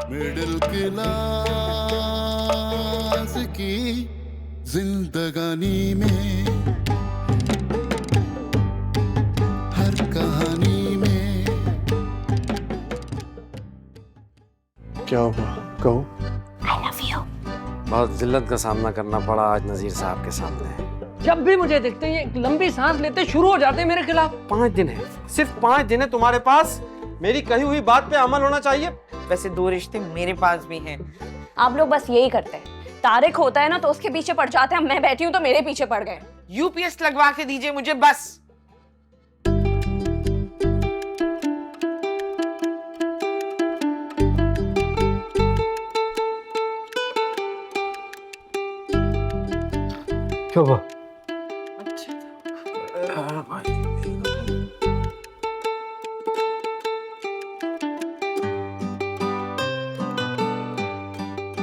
Middle class की जिंदगानी में, हर कहानी में। क्या हुआ? कहो। I love you. बहुत जिल्लत का सामना करना पड़ा आज नजीर साहब के सामने। जब भी मुझे देखते हैं एक लंबी सांस लेते शुरू हो जाते हैं मेरे खिलाफ। 5 दिन है, सिर्फ 5 दिन है तुम्हारे पास। मेरी कही हुई बात पे अमल होना चाहिए। वैसे 2 रिश्ते मेरे पास भी हैं। आप लोग बस यही करते हैं, तारिक होता है ना तो उसके पीछे पड़ जाते हैं, मैं बैठी हूँ तो मेरे पीछे पड़ गए। यूपीएस लगवा के दीजिए मुझे बस। क्यों हुआ?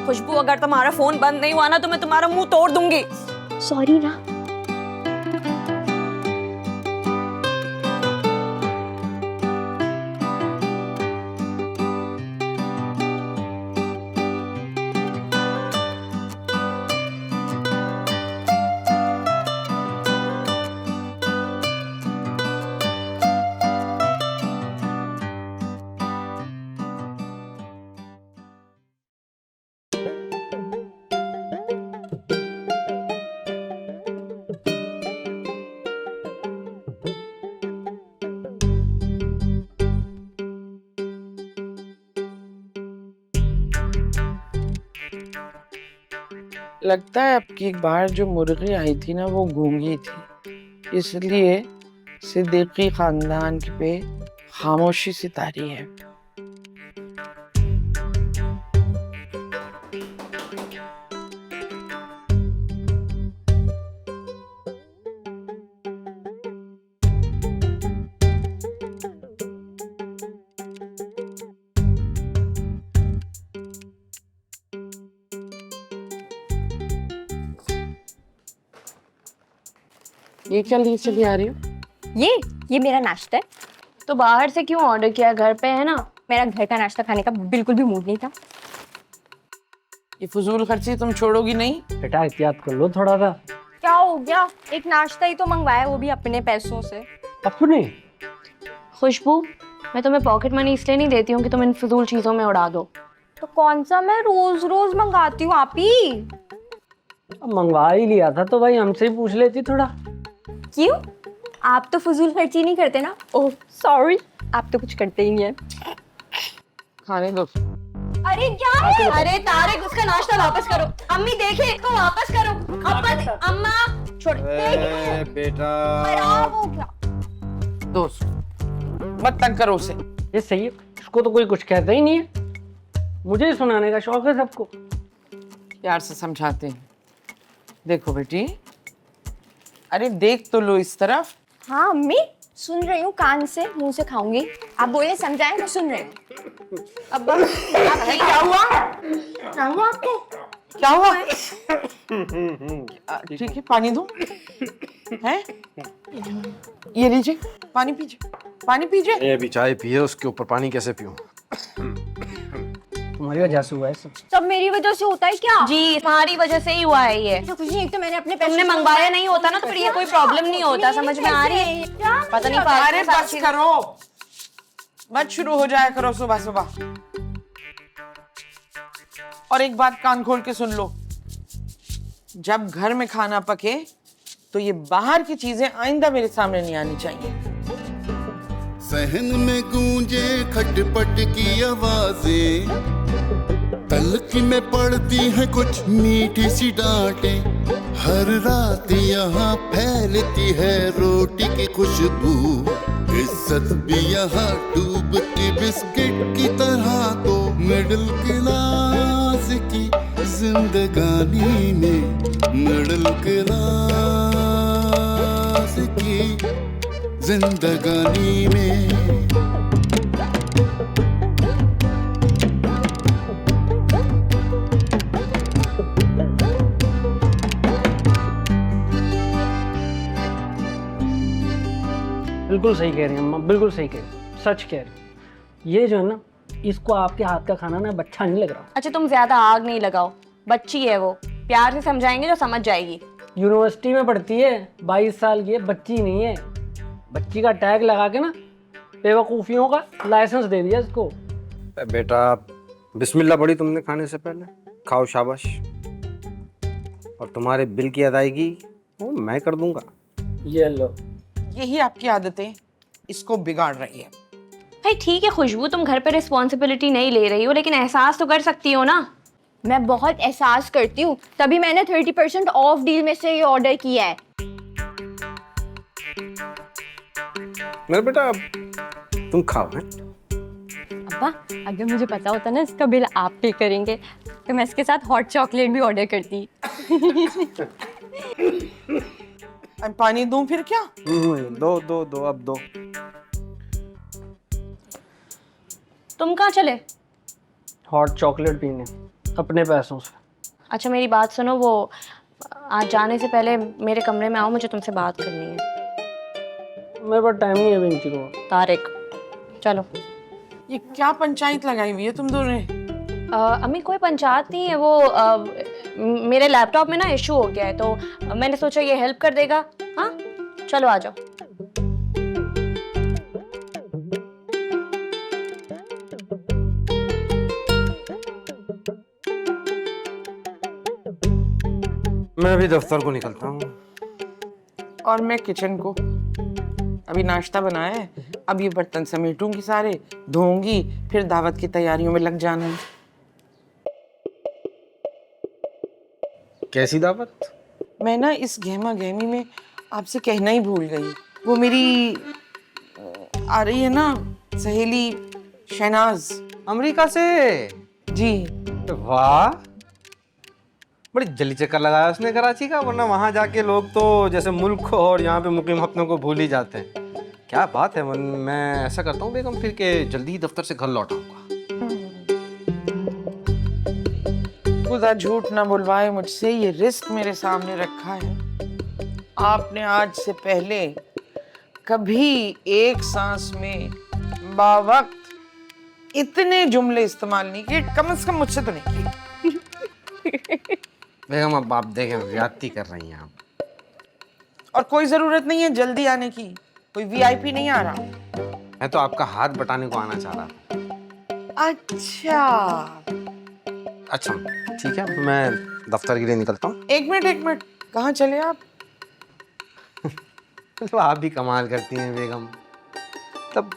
खुशबू, अगर तुम्हारा फोन बंद नहीं हुआ ना तो मैं तुम्हारा मुंह तोड़ दूंगी। सॉरी ना। लगता है आपकी बाहर जो मुर्गी आई थी ना वो गूंगी थी, इसलिए सिद्दीकी खानदान पे खामोशी से तारी है। ये क्या लिए चली आ रही हो? ये मेरा नाश्ता है। तो बाहर से क्यों ऑर्डर किया, घर पे है ना। मेरा घर का नाश्ता खाने का बिल्कुल भी मूड नहीं था। ये फजूल खर्ची तुम छोड़ोगी नहीं? बेटा एहतियात कर लो थोड़ा सा। क्या हो गया, एक नाश्ता ही तो मंगवाया, वो भी अपने पैसों से। अपने? खुशबू, मैं तुम्हें पॉकेट मनी इसलिए नहीं देती हूँ कि तुम इन फजूल चीजों में उड़ा दो। तो कौन सा मैं रोज रोज मंगाती हूँ आप ही। अब मंगवा ही लिया था तो भाई हमसे ही पूछ लेती थोड़ा। क्यों, आप तो फजूल खर्ची नहीं करते ना। ओह सॉरी, आप तो कुछ करते ही नहीं है। खाने दो। अरे क्या है? अरे तारिक, उसका नाश्ता वापस करो। अम्मी देखे, इसको वापस करो। अम्मा छोड़ बेटा खराब हो गया। दोस्त मत तंग करो उसे। ये सही है, इसको तो कोई कुछ कहता ही नहीं है। मुझे ही सुनाने का शौक है सबको। प्यार से समझाते हैं। देखो बेटी, अरे देख तो लो इस तरफ। हाँ अम्मी, सुन रही हूँ, कान से मुंह से खाऊंगी। आप बोले समझाएं, मैं सुन रही हूँ। अब क्या हुआ? क्या हुआ आपको? क्या हुआ? ठीक है, पानी दो। हैं? ये लीजिए, पानी पीजिए, पानी पीजिए। ये अभी चाय पी है, उसके ऊपर पानी कैसे पीऊं? तुम्हारी वजह से हुआ है सब। सब मेरी वजह से होता है क्या? जी, तुम्हारी वजह से ही हुआ है ये। तो कुछ नहीं, एक तो मैंने अपने पैसे तुमने मंगवाया नहीं होता ना तो फिर ये कोई प्रॉब्लम नहीं होता। समझ में आ रही है? पता नहीं। अरे बस करो, मत शुरू हो जाया करो सुबह सुबह। और एक बात कान खोल के सुन लो, जब घर में खाना पके तो ये बाहर की चीजें आइंदा मेरे सामने नहीं आनी चाहिए। सहन में गूंजे खटपट की आवाजें, तलख में पड़ती है कुछ मीठी सी डांटें। हर रात यहाँ फैलती है रोटी की खुशबू, इज्जत भी यहाँ डूबती बिस्किट की तरह। तो मिडिल क्लास की जिंदगानी में, मिडिल क्लास की जिंदगानी में। बिल्कुल सही कह रही हैं अम्मा, बिल्कुल सही कह रही हैं, सच कह रही हैं। ये जो है ना, इसको आपके हाथ का खाना ना अच्छा नहीं लग रहा। अच्छा तुम ज्यादा आग नहीं लगाओ, बच्ची है वो, प्यार से समझाएंगे तो समझ जाएगी। यूनिवर्सिटी में पढ़ती है, 22 साल की है, बच्ची नहीं है। बच्ची का टैग लगा के ना बेवकूफ़ियों का लाइसेंस दे दिया इसको। बेटा बिस्मिल्लाह पढ़ी तुमने खाने से पहले, खाओ शाबाश। और तुम्हारे बिल की अदायगी वो मैं कर दूंगा। ये लो। यही आपकी आदतें इसको बिगाड़ रही है। भाई ठीक है खुशबू, तुम घर पे रिस्पॉन्सिबिलिटी नहीं ले रही हो, लेकिन एहसास तो कर सकती हो ना। मैं बहुत एहसास करती हूँ, तभी मैंने 30% ऑफ डील में से ये ऑर्डर किया है। मेरा बेटा तुम खाओ हैं। अब्बा, अगर मुझे पता होता ना इसका बिल आप पे करेंगे तो मैं इसके साथ हॉट चॉकलेट भी ऑर्डर करती। अब पानी दूं फिर क्या? दो दो दो, अब दो। तुम कहाँ चले? हॉट चॉकलेट पीने अपने पैसों से। अच्छा मेरी बात सुनो, वो आज जाने से पहले मेरे कमरे में आओ, मुझे तुमसे बात करनी है। मेरे पास टाइम नहीं है बेंची को। तारिक चलो। ये क्या पंचायत लगाई हुई है तुम दोनों ने? अम्मी कोई पंचायत नहीं है, वो मेरे लैपटॉप में ना इशू हो गया है, तो मैंने सोचा ये हेल्प कर देगा। हाँ चलो आ जाओ। मैं अभी दफ्तर को निकलता हूँ। और मैं किचन को। अभी नाश्ता बनाया है, अब ये बर्तन समेटूंगी, सारे धोऊंगी, फिर दावत की तैयारियों में लग जाना है। कैसी दावत? मैं ना इस गहमा गहमी में आपसे कहना ही भूल गई। वो मेरी आ रही है ना सहेली शहनाज, अमेरिका से। जी। वाह, बड़ी जल्दी चक्कर लगाया उसने कराची का, वरना वहां जाके लोग तो जैसे मुल्क को और यहाँ पे मुकीम अपनों को भूल ही जाते हैं। क्या बात है। मैं ऐसा करता हूँ बेगम फिर के जल्दी ही दफ्तर से घर लौट आऊंगा। खुदा झूठ ना बुलवाए मुझसे, ये रिस्क मेरे सामने रखा है। आपने आज से पहले कभी एक सांस में बावक्त इतने जुमले इस्तेमाल नहीं किए, कम से कम मुझसे तो नहीं किए। बेगम अब आप देखें, ज्यादती कर रही हैं आप। और कोई जरूरत नहीं है जल्दी आने की, कोई वीआईपी नहीं आ रहा। मैं तो आपका हाथ बटाने को आना चाह रहा था। अच्छा ठीक है, मैं दफ्तर के लिए निकलता हूँ। एक मिनट, कहाँ चले आप? तो आप भी कमाल करती हैं बेगम। तब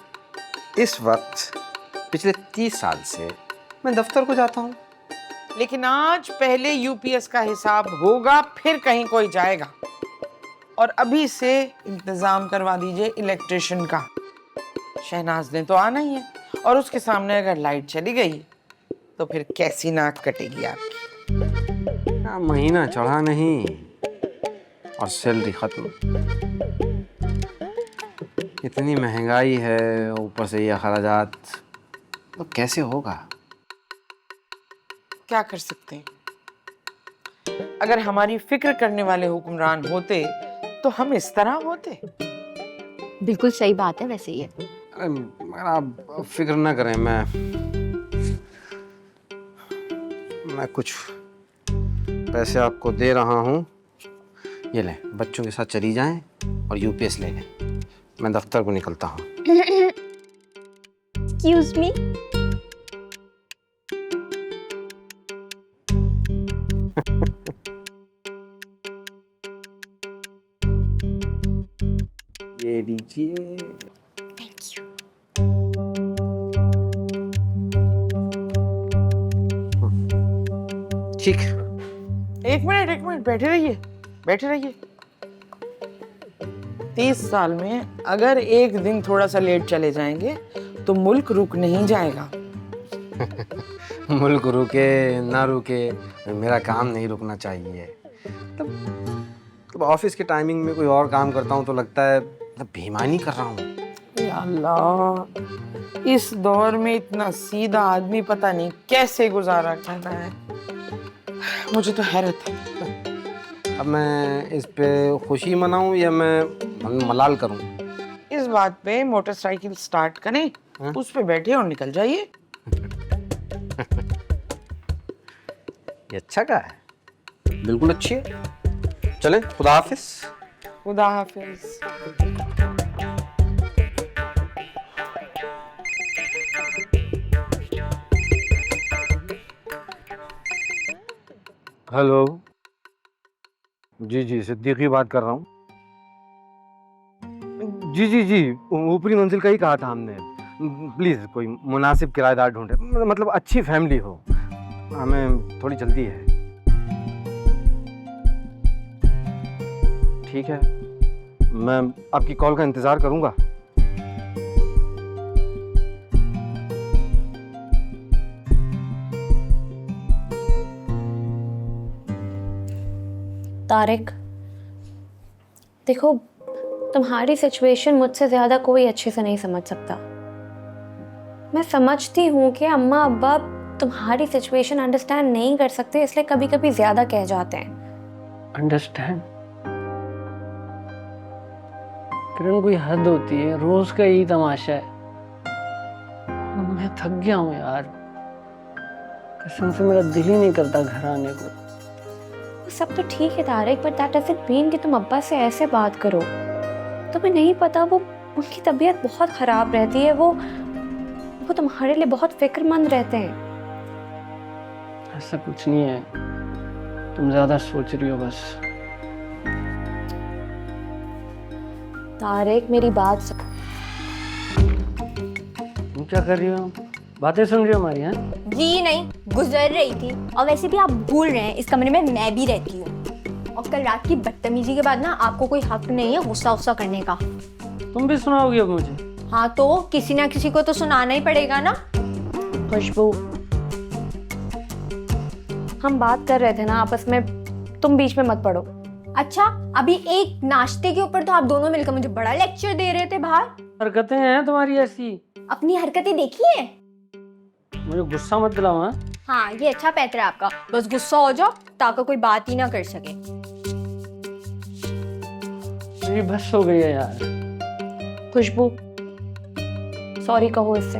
इस वक्त पिछले 30 साल से मैं दफ्तर को जाता हूँ, लेकिन आज पहले यूपीएस का हिसाब होगा, फिर कहीं कोई जाएगा। और अभी से इंतजाम करवा दीजिए इलेक्ट्रिशियन का। शहनाज ने तो आना ही है, और उसके सामने अगर लाइट चली गई तो फिर कैसी नाक कटेगी आपकी। क्या महीना चढ़ा नहीं और सैलरी खत्म। इतनी महंगाई है, ऊपर से ये अखराजात, तो कैसे होगा? क्या कर सकते हैं? अगर हमारी फिक्र करने वाले हुक्मरान होते तो हम इस तरह होते। बिल्कुल सही बात है वैसे ये। अरे मगर आप फिक्र ना करें, मैं कुछ पैसे आपको दे रहा हूँ। ये लें, बच्चों के साथ चली जाएं और यूपीएस ले लें। मैं दफ्तर को निकलता हूँ। Excuse me? ये लीजिए। Thank you. ठीक। एक मिनट, बैठे रहिए। 30 साल में अगर एक दिन थोड़ा सा लेट चले जाएंगे तो मुल्क रुक नहीं जाएगा। मुल्क रुके ना रुके, मेरा काम नहीं रुकना चाहिए। तब ऑफिस के टाइमिंग में कोई और काम करता हूँ तो लगता है मतलब बेईमानी कर रहा हूँ। या अल्लाह, इस दौर में इतना सीधा आदमी पता नहीं कैसे गुजारा कर रहा है। मुझे तो हैरत है। अब मैं इस पे खुशी मनाऊं या मैं मलाल करूं? इस बात पे मोटरसाइकिल स्टार्ट करें, उस पे बैठे और निकल जाइए। ये अच्छा का है, बिल्कुल अच्छी है। चलें, खुदा हाफिज। खुदा हाफिज। हेलो, जी जी, सिद्दीकी बात कर रहा हूँ। जी जी जी, ऊपरी मंजिल का ही कहा था हमने। प्लीज़ कोई मुनासिब किराएदार ढूंढे, मतलब अच्छी फैमिली हो, हमें थोड़ी जल्दी है। ठीक है, मैं आपकी कॉल का इंतज़ार करूँगा। तारिक, देखो, तुम्हारी सिचुएशन मुझसे ज़्यादा कोई अच्छे से नहीं समझ सकता। मैं समझती हूँ कि अम्मा अब्बा तुम्हारी सिचुएशन अंडरस्टैंड नहीं कर सकते, इसलिए कभी कभी ज़्यादा कह जाते हैं। अंडरस्टैंड? किरण, कोई हद होती है, रोज का यही तमाशा है। मैं थक गया हूँ यार, कसम से मेरा दिल ही नहीं करता घर आने को। वो सब तो ठीक है Tariq, but that doesn't mean कि तुम अब्बा से ऐसे बात करो। तुम्हें नहीं पता, वो उनकी तबीयत बहुत ख़राब रहती है, वो तुम्हारे लिए बहुत फिक्रमंद रहते हैं। ऐसा कुछ नहीं है, तुम ज्यादा सोच रही हो बस। तारिक, मेरी बात सुन। तुम क्या कर रही हो? बातें सुन रही हो हमारी? हैं? जी नहीं, गुजर रही थी। और वैसे भी आप भूल रहे हैं, इस कमरे में मैं भी रहती हूँ। और कल रात की बदतमीजी के बाद ना आपको कोई हक नहीं है गुस्सा उस्सा करने का। तुम भी सुनाओगी अब मुझे? हाँ तो किसी ना किसी को तो सुनाना ही पड़ेगा ना। खुशबू, हम बात कर रहे थे ना आपस में, तुम बीच में मत पड़ो। अच्छा, अभी एक नाश्ते के ऊपर तो आप दोनों मिलकर मुझे बड़ा लेक्चर दे रहे थे बाहर। हरकतें हैं तुम्हारी ऐसी। अपनी हरकतें देखी है? मुझे गुस्सा मत दिलाओ। हाँ, हाँ ये अच्छा पैतरा है आपका, बस गुस्सा हो जाओ ताकि कोई बात ही ना कर सके। मेरी बस हो गई है यार। खुशबू, सॉरी कहो इससे।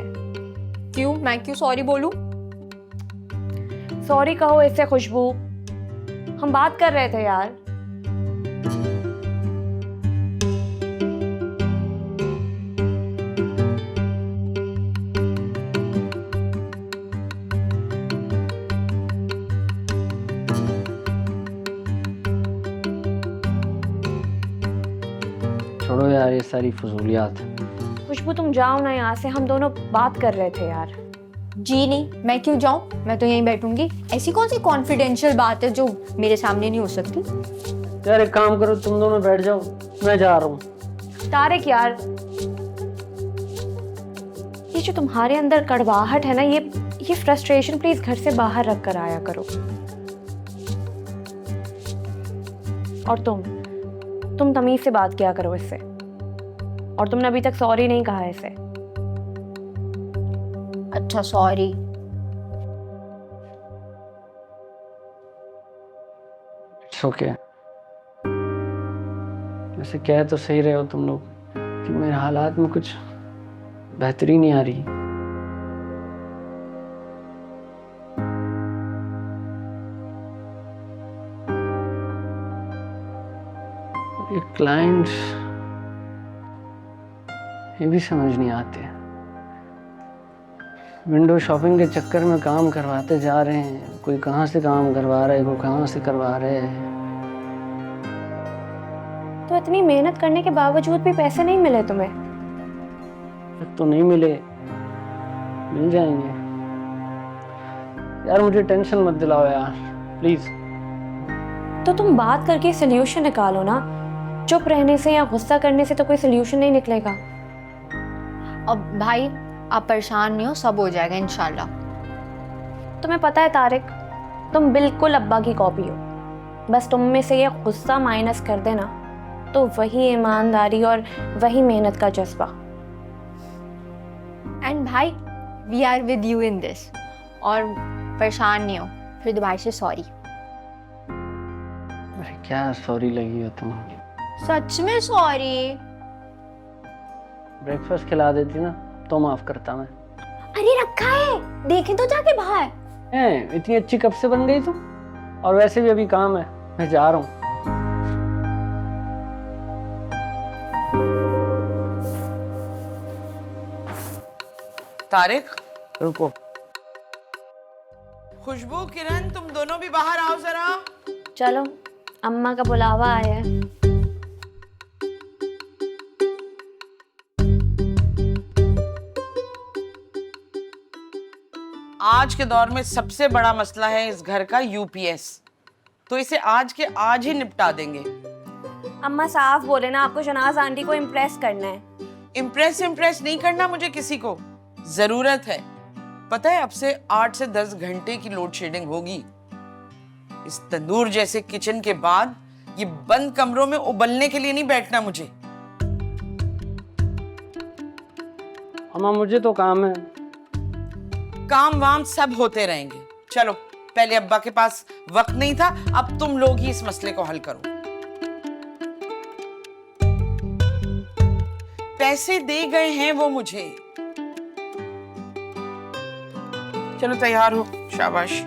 क्यों? मैं क्यों सॉरी बोलूं? सॉरी कहो इससे खुशबू, हम बात कर रहे थे यार। छोड़ो यार ये सारी फजूलियात। खुशबू, तुम जाओ ना यहाँ से, हम दोनों बात कर रहे थे यार। जी नहीं, मैं क्यों जाऊं? मैं तो यहीं बैठूंगी। ऐसी कौन सी कॉन्फिडेंशियल बात है जो मेरे सामने नहीं हो सकती? यार एक काम करो, तुम दोनों बैठ जाओ, मैं जा रहा हूँ। तारिक यार, ये जो तुम्हारे अंदर कड़वाहट है ना, ये फ्रस्ट्रेशन प्लीज घर से बाहर रख कर आया करो। और तुम तमीज से बात किया करो इससे। और तुमने अभी तक सॉरी नहीं कहा है इसे। अच्छा सॉरी। It's okay. वैसे कह तो सही रहे हो तुम लोग कि मेरे हालात में कुछ बेहतरी नहीं आ रही। ये क्लाइंट्स ये भी समझ नहीं आते। विंडो शॉपिंग के चक्कर में काम करवाते जा रहे हैं, कोई कहाँ से काम करवा रहा है, कोई कहाँ से करवा रहे हैं। तो इतनी मेहनत करने के बावजूद भी पैसे नहीं मिले तुम्हें? तो नहीं मिले, मिल जाएंगे। यार मुझे टेंशन मत दिलाओ यार, प्लीज। तो तुम बात करके सोल्यूशन निकालो ना। चुप रहने से या गुस्सा करने से तो कोई सोल्यूशन नहीं निकलेगा। अब भाई आप परेशान नहीं हो, सब हो जाएगा इंशाल्लाह। तुम्हें पता है तारिक, तुम बिल्कुल अब्बा की कॉपी हो। बस तुम में से ये गुस्सा माइनस कर देना तो वही ईमानदारी और वही मेहनत का जज्बा। एंड भाई we are with you in this. और परेशान नहीं हो, फिर दोबारा से सॉरी। अरे क्या सॉरी लगी हो तुम? सच में सॉरी। ब्रेकफास्ट खिला देती ना तो माफ करता मैं। अरे रखा है, देखें तो जाके बाहर। हैं, इतनी अच्छी कब से बन गई तुम? और वैसे भी अभी काम है, मैं जा रहा हूँ। तारिक, रुको। खुशबू, किरण, तुम दोनों भी बाहर आओ जरा। चलो, अम्मा का बुलावा आया है। आज के दौर में सबसे बड़ा मसला है इस घर का यूपीएस, तो इसे आज के आज ही निपटा देंगे। अम्मा साफ बोले ना, आपको शनाज आंटी को इम्प्रेस करना है। इम्प्रेस नहीं करना मुझे किसी को, जरूरत है। पता है अब से 8 से 10 घंटे की लोड शेडिंग होगी। इस तंदूर जैसे किचन के बाद ये बंद कमरों में उबलने के लिए नहीं बैठना मुझे। अम्मा मुझे तो काम है। काम वाम सब होते रहेंगे। चलो, पहले अब्बा के पास वक्त नहीं था, अब तुम लोग ही इस मसले को हल करो। पैसे दे गए हैं वो मुझे। चलो तैयार हो, शाबाश।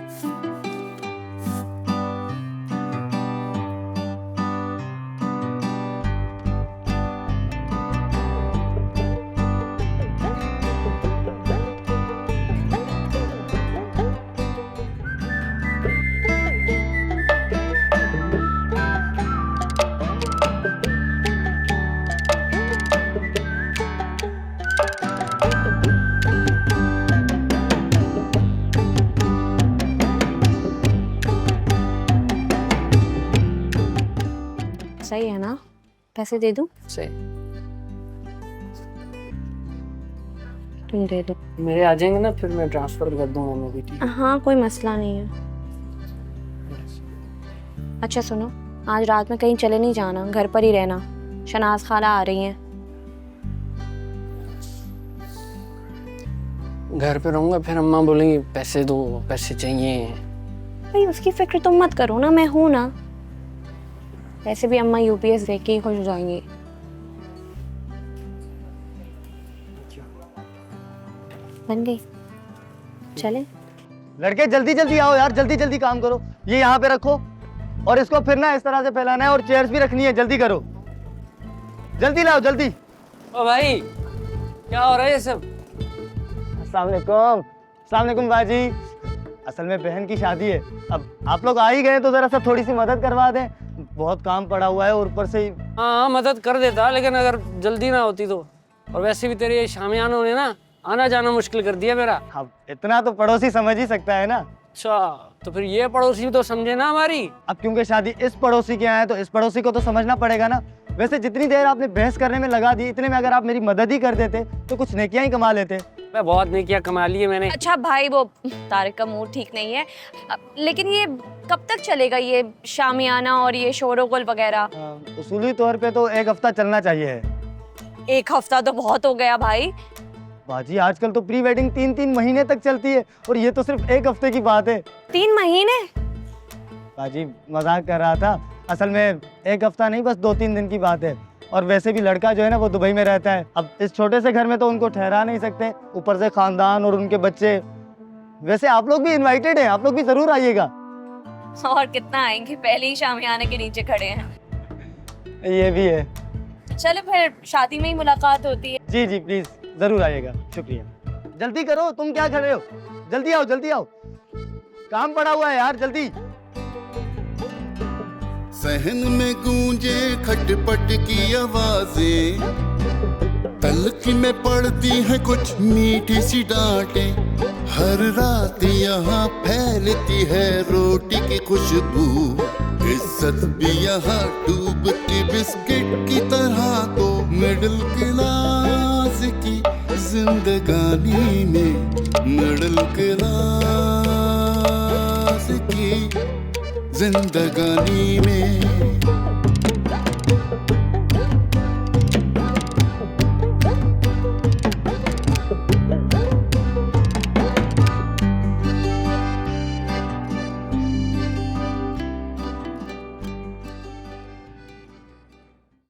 सही है ना? पैसे दे दूं? सही। तुम दे दो। मेरे आ जाएंगे ना, फिर मैं ट्रांसफर कर दूंगा मैं भी। ठीक। हाँ, कोई मसला नहीं है। अच्छा सुनो, आज रात में कहीं चले नहीं जाना, घर पर ही रहना। शनाज खाला आ रही हैं। घर पे रहूंगा, फिर अम्मा बोलेंगी पैसे दो, पैसे चाहिए। भाई उसकी फिक्र तुम मत करो ना, मैं हूं ना। वैसे भी अम्मा यूपीएस देख के ही खुश हो जाएंगी। बन गई, चले। लड़के जल्दी जल्दी आओ यार, जल्दी जल्दी काम करो। ये यहाँ पे रखो और इसको फिर ना इस तरह से फैलाना है, और चेयर्स भी रखनी है। जल्दी करो, जल्दी लाओ जल्दी। ओ भाई, क्या हो रहा है ये सब? अस्सलाम वालेकुम बाजी। असल में बहन की शादी है, अब आप लोग आ ही गए तो जरा सा थोड़ी सी मदद करवा दें। बहुत काम पड़ा हुआ है, और ऊपर से हाँ मदद कर देता, लेकिन अगर जल्दी ना होती तो। और वैसे भी तेरे शामियानों ने ना आना जाना मुश्किल कर दिया मेरा। अब इतना तो पड़ोसी समझ ही सकता है ना। अच्छा, तो फिर ये पड़ोसी भी तो समझे ना हमारी। अब क्योंकि शादी इस पड़ोसी के यहाँ है तो इस पड़ोसी को तो समझना पड़ेगा ना। वैसे जितनी देर आपने बहस करने में लगा दी, इतने में अगर आप मेरी मदद ही कर देते तो कुछ नेकियां ही कमा लेते। मैं बहुत नेकियां कमा ली है मैंने। अच्छा भाई, वो तारिक का मूड ठीक नहीं है, लेकिन ये कब तक चलेगा, ये शामियाना और ये शोरगुल वगैरह? उसूली तौर पे तो 1 हफ्ता चलना चाहिए। 1 हफ्ता तो बहुत हो गया भाई। बाजी आजकल तो प्री वेडिंग 3-3 महीने तक चलती है, और ये तो सिर्फ 1 हफ्ते की बात है। 3 महीने? बाजी मजाक कर रहा था, असल में 1 हफ्ता नहीं, बस 2-3 दिन की बात है। और वैसे भी लड़का जो है ना वो दुबई में रहता है, अब इस छोटे से घर में तो उनको ठहरा नहीं सकते, ऊपर से खानदान और उनके बच्चे। वैसे आप लोग भी इनवाइटेड हैं, आप लोग भी जरूर आइएगा। और कितना आएंगे, पहले ही शामियाने के नीचे खड़े हैं। ये भी है। चलो फिर शादी में ही मुलाकात होती है। जी जी प्लीज जरूर आइएगा, शुक्रिया। जल्दी करो, तुम क्या खड़े हो, जल्दी आओ जल्दी आओ, काम पड़ा हुआ है यार, जल्दी। सहन में गूंजे खटपट की आवाजें, तलखी में पड़ती है कुछ मीठी सी डांटें। हर रात यहाँ फैलती है रोटी की खुशबू, इज्जत भी यहाँ डूबती बिस्किट की तरह। तो मिडिल क्लास की जिंदगानी में, मिडिल क्लास की जिंदगानी में